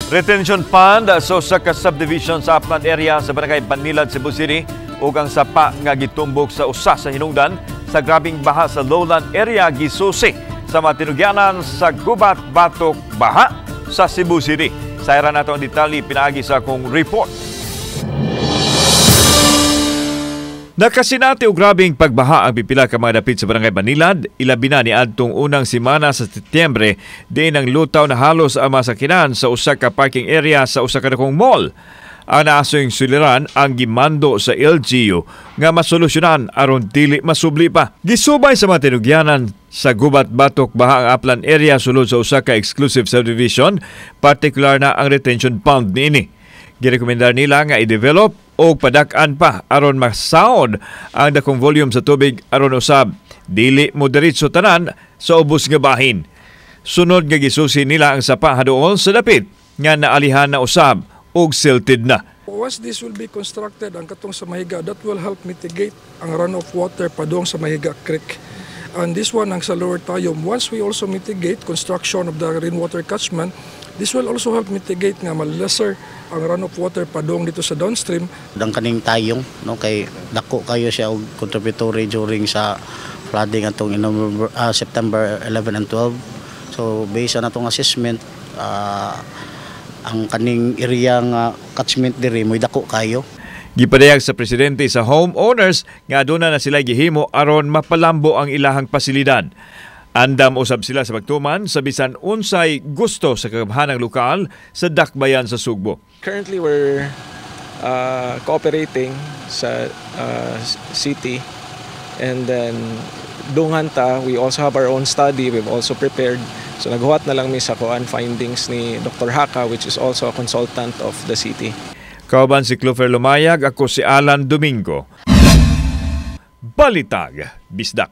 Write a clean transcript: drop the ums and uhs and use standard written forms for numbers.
Retention fund sa usa ka subdivision sa Upland area sa Barangay Banilad, Cebu City ug ang sapa nga gitumbok sa usa sa hinungdan sa grabing baha sa lowland area gisusi sa matinugyanan sa gubat batok baha sa Cebu City. Sayra nato ang detalye pinaagi sa akong report. Nakasinati og grabing pagbaha ang pipila ka mga dapit sa Barangay Banilad, ilabi na ni adtong unang semana sa Setyembre, diin ang lutaw na halos ang masakinan sa usa ka parking area sa usa ka dakong mall. Ang naasoyng suliran ang gimando sa LGU nga masolusyonan aron dili masubli pa. Gisubay sa matinugyanan sa gubat batok baha ang Upland area sulod sa usa ka exclusive subdivision, partikular na ang retention pond niini. Girekomendar nila nga i-develop o padak-an pa aron masaod ang dakong volume sa tubig aron usab dili mo diretso tanan sa ubos nga bahin. Sunod nga gisusi nila ang sapa haduol sa dapit nga naalihan na usab og silted na. Once this will be constructed ang katong sa Mahiga, that will help mitigate ang runoff water padung sa Mahiga Creek. And this one ang sa Lower Tayom, once we also mitigate construction of the rainwater catchment, this will also help mitigate nga lesser ang runoff water padung dito sa downstream. Dang kaning tayong no kay dako kayo siya og contributory during sa flooding atong September 11 and 12. So based on atong assessment, ang kaning area nga catchment diri moy dako kayo. Gipadayag sa presidente sa homeowners nga aduna na sila gihimo aron mapalambo ang ilahang pasilidad. Andam usab sila sa pagtuman sa bisan unsay gusto sa kagamhanang lokal sa dakbayan sa Sugbo. Currently we're cooperating sa city, and then dungan ta, we also have our own study, we've also prepared. So naghuwat na lang mi sa kuan findings ni Dr. Haka, which is also a consultant of the city. Kauban si Clover Lumayag, ako si Alan Domingo. Balitag, Bisdak.